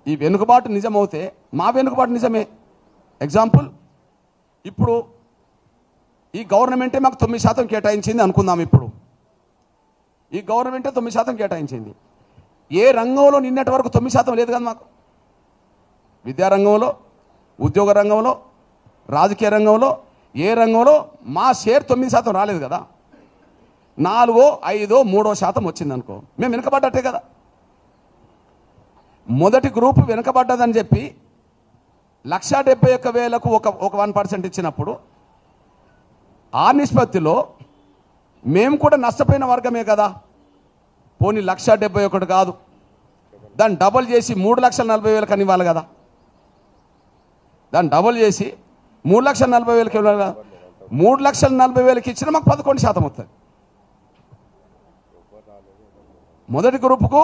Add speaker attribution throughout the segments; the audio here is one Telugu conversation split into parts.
Speaker 1: ఈ వెనుకబాటు నిజమవుతే మా వెనుకబాటు నిజమే. ఎగ్జాంపుల్, ఇప్పుడు ఈ గవర్నమెంటే మాకు 9% కేటాయించింది అనుకుందాం. ఇప్పుడు ఈ గవర్నమెంటే 9% కేటాయించింది. ఏ రంగంలో నిన్నటి వరకు 9% లేదు కదా మాకు. విద్యారంగంలో, ఉద్యోగ రంగంలో, రాజకీయ రంగంలో, ఏ రంగంలో మా షేర్ 9% రాలేదు కదా. 4, 5, 3% వచ్చింది అనుకో, మేము వెనుకబడ్డట్టే కదా. మొదటి గ్రూపు వెనుకబడ్డదని చెప్పి 1,71,000కు ఒక 1% ఇచ్చినప్పుడు ఆ నిష్పత్తిలో మేము కూడా నష్టపోయిన వర్గమే కదా. పోనీ 1,71,000 కాదు, దాన్ని డబల్ చేసి 3,40,000 అని ఇవ్వాలి కదా. దాన్ని డబల్ చేసి 3,40,000 ఇవ్వాలి కదా. 3,40,000 ఇచ్చిన మాకు 11% వస్తుంది. మొదటి గ్రూపుకు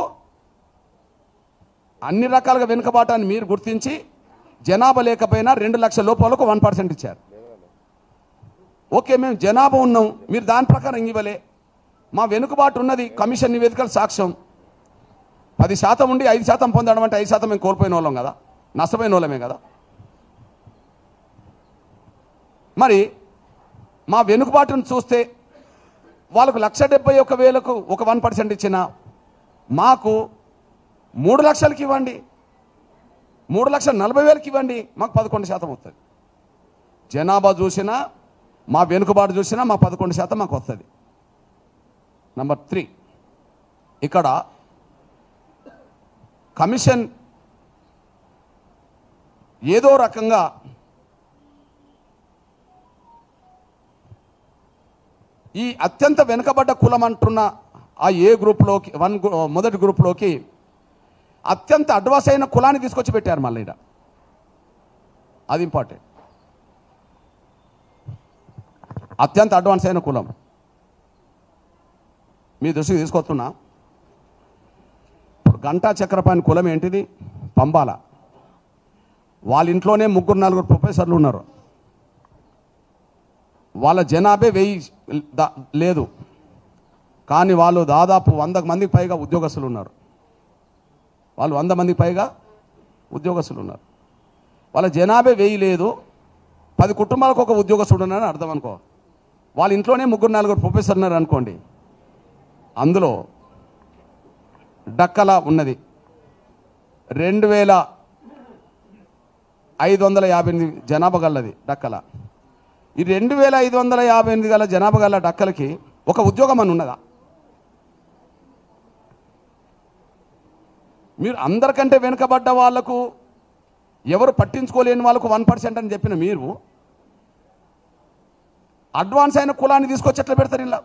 Speaker 1: అన్ని రకాలుగా వెనుకబాటాన్ని మీరు గుర్తించి జనాభా లేకపోయినా 2 లక్షల లోపలకు 1% ఇచ్చారు. ఓకే, మేము జనాభా ఉన్నాం, మీరు దాని ప్రకారం ఇవ్వలే. మా వెనుకబాటు ఉన్నది కమిషన్ నివేదికలు సాక్ష్యం. 10% ఉండి 5% పొందడం అంటే 5% మేము కోల్పోయిన వాళ్ళం కదా, నష్టపోయిన వాళ్ళమే కదా. మరి మా వెనుకబాటును చూస్తే వాళ్ళకు 1,71,000కు ఒక 1% ఇచ్చిన మాకు 3 లక్షలకి ఇవ్వండి, 3,40,000కి ఇవ్వండి, మాకు 11% వస్తుంది. జనాభా చూసినా మా వెనుకబాటు చూసినా మా 11% మాకు వస్తుంది. నంబర్ 3, ఇక్కడ కమిషన్ ఏదో రకంగా ఈ అత్యంత వెనుకబడ్డ కులం అంటున్న ఆ ఏ గ్రూప్లోకి మొదటి గ్రూప్లోకి అత్యంత అడ్వాన్స్ అయిన కులాన్ని తీసుకొచ్చి పెట్టారు మళ్ళీ ఇక్కడ. అది ఇంపార్టెంట్. అత్యంత అడ్వాన్స్ అయిన కులం మీ దృష్టికి తీసుకొస్తున్నా. ఇప్పుడు గంటా చక్రపాణి కులం ఏంటిది? పంబాల. వాళ్ళ ఇంట్లోనే 3-4 ప్రొఫెసర్లు ఉన్నారు. వాళ్ళ జనాభే 1000 లేదు, కానీ వాళ్ళు దాదాపు 100 మందికి పైగా ఉద్యోగస్తులు ఉన్నారు. వాళ్ళు 100 మందికి పైగా ఉద్యోగస్తులు ఉన్నారు. వాళ్ళ జనాభే 1000 లేదు, 10 కుటుంబాలకు ఒక ఉద్యోగస్తుడు ఉన్నారని అర్థం అనుకో. వాళ్ళ ఇంట్లోనే 3-4 ప్రొఫెసర్ ఉన్నారు అనుకోండి. అందులో డక్కల ఉన్నది 2,558 జనాభా గలది డక్కల. ఈ 2,558 గల జనాభా గల డక్కలకి ఒక ఉద్యోగం అని ఉన్నదా? మీరు అందరికంటే వెనుకబడ్డ వాళ్లకు, ఎవరు పట్టించుకోలేని వాళ్ళకు 1% అని చెప్పిన మీరు అడ్వాన్స్ అయిన కులాన్ని తీసుకొచ్చి ఎట్లా పెడతారు ఇలా?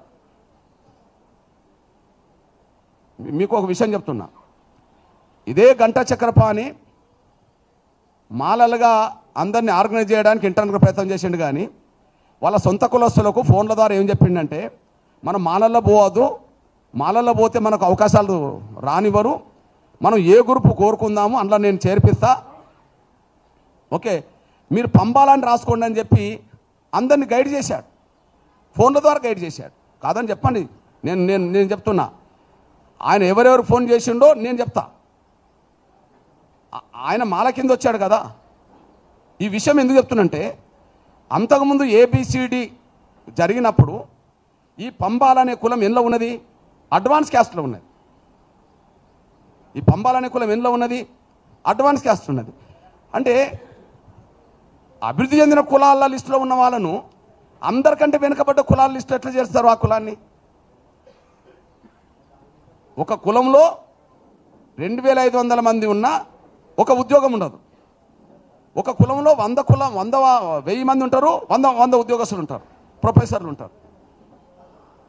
Speaker 1: మీకు ఒక విషయం చెప్తున్నా. ఇదే గంటా చక్రపాణి మాలలుగా అందరినీ ఆర్గనైజ్ చేయడానికి ఇంటర్నల్గా ప్రయత్నం చేసిండు, కానీ వాళ్ళ సొంత కులస్తులకు ఫోన్ల ద్వారా ఏం చెప్పిండంటే, మనం మాలల్లో పోవద్దు, మాలల్లో పోతే మనకు అవకాశాలు రానివ్వరు, మనం ఏ గ్రూపు కోరుకుందాము అందులో నేను చేర్పిస్తా, ఓకే మీరు పంబాలని రాసుకోండి అని చెప్పి అందరిని గైడ్ చేశాడు. ఫోన్ల ద్వారా గైడ్ చేశాడు. కాదని చెప్పండి, నేను చెప్తున్నా. ఆయన ఎవరెవరు ఫోన్ చేసిండో నేను చెప్తా. ఆయన మాల కింద వచ్చాడు కదా. ఈ విషయం ఎందుకు చెప్తున్నంటే, అంతకుముందు ABCD జరిగినప్పుడు ఈ పంబాలనే కులం ఎందులో ఉన్నది? అడ్వాన్స్ క్యాస్ట్లో ఉన్నది. ఈ పంబాలనే కులం ఎందులో ఉన్నది? అడ్వాన్స్ క్యాస్ట్ ఉన్నది. అంటే అభివృద్ధి చెందిన కులాల లిస్టులో ఉన్న వాళ్ళను అందరికంటే వెనుకబడ్డ కులాల లిస్టు ఎట్లా చేస్తారు? ఆ కులాన్ని ఒక కులంలో 2,500 మంది ఉన్నా ఒక ఉద్యోగం ఉండదు. ఒక కులంలో 1,000 మంది ఉంటారు, 100 ఉద్యోగస్తులు ఉంటారు, ప్రొఫెసర్లు ఉంటారు.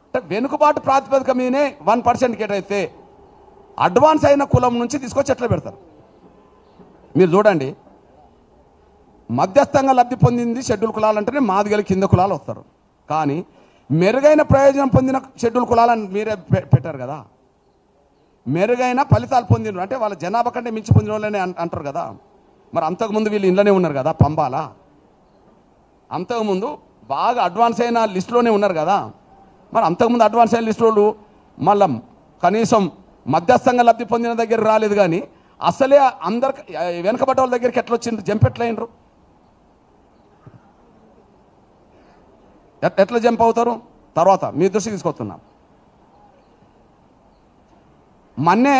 Speaker 1: అంటే వెనుకబాటు ప్రాతిపదిక మీదనే 1% కేటైతే అడ్వాన్స్ అయిన కులం నుంచి తీసుకొచ్చి ఎట్లా పెడతారు? మీరు చూడండి, మధ్యస్థంగా లబ్ధి పొందింది షెడ్యూల్ కులాలు అంటేనే మాదిగల కింద కులాలు వస్తారు. కానీ మెరుగైన ప్రయోజనం పొందిన షెడ్యూల్ కులాలని మీరే పెట్టారు కదా. మెరుగైన ఫలితాలు పొందిన అంటే వాళ్ళ జనాభా కంటే మించి పొందిన వాళ్ళని అంటారు కదా. మరి అంతకుముందు వీళ్ళు ఇంట్లోనే ఉన్నారు కదా పంబాల. అంతకుముందు బాగా అడ్వాన్స్ అయిన లిస్టులోనే ఉన్నారు కదా. మరి అంతకుముందు అడ్వాన్స్ అయిన లిస్టులు మళ్ళీ కనీసం మధ్యస్థంగా లబ్ధి పొందిన దగ్గర రాలేదు, కానీ అసలే అందరికి వెనకబడ్డ వాళ్ళ దగ్గరికి ఎట్లా వచ్చిండ్రు, జంప్ ఎట్లా అయినరు, ఎట్లా జంప్ అవుతారు? తర్వాత మీ దృష్టికి తీసుకొస్తున్నాం. మన్నే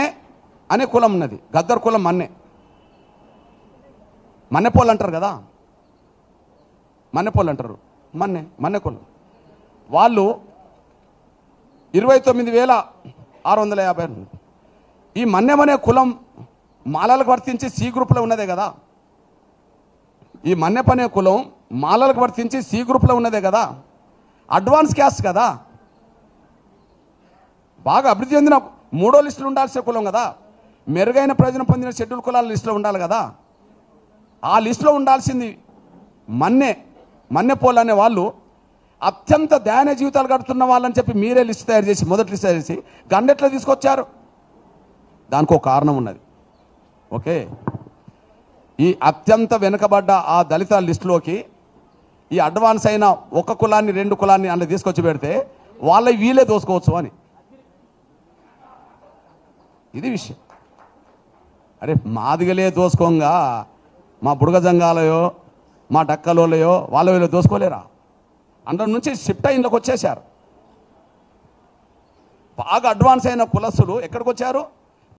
Speaker 1: అనే కులం ఉన్నది, గద్దర్ కులం మన్నే, మన్నెపోళ్ళు అంటారు కదా, మన్నెపోళ్ళు అంటారు, మన్నె కులం. వాళ్ళు 29,650. ఈ మన్యమనే కులం మాలలకు వర్తించి సి గ్రూప్లో ఉన్నదే కదా, ఈ మన్యపనే కులం మాలలకు వర్తించి సి గ్రూప్లో ఉన్నదే కదా, అడ్వాన్స్ క్యాస్ట్ కదా, బాగా అభివృద్ధి చెందిన 3వ లిస్టులో ఉండాల్సిన కులం కదా, మెరుగైన ప్రయోజనం పొందిన షెడ్యూల్ కులాల లిస్టులో ఉండాలి కదా. ఆ లిస్టులో ఉండాల్సింది మన్నెపోళ్ళు అనే వాళ్ళు అత్యంత దయనీయ జీవితాలు గడుపుతున్న వాళ్ళని చెప్పి మీరే లిస్ట్ తయారు చేసి, మొదటి లిస్ట్ తయారు చేసి గండెట్లో తీసుకొచ్చారు. దానికి ఒక కారణం ఉన్నది. ఓకే, ఈ అత్యంత వెనుకబడ్డ ఆ దళిత లిస్టులోకి ఈ అడ్వాన్స్ అయిన ఒక కులాన్ని 2 కులాన్ని అందులో తీసుకొచ్చి పెడితే వాళ్ళ వీళ్ళే దోసుకోవచ్చు అని, ఇది విషయం. అరే మాదిగలే దోసుకోంగా మా బుడగ జంగాలయో మా డక్కలోలయో వాళ్ళ వీళ్ళు దోసుకోలేరా? అందులో నుంచి షిఫ్ట్ అయ్యింలోకి వచ్చేసారు. బాగా అడ్వాన్స్ అయిన కులస్తులు ఎక్కడికి వచ్చారు?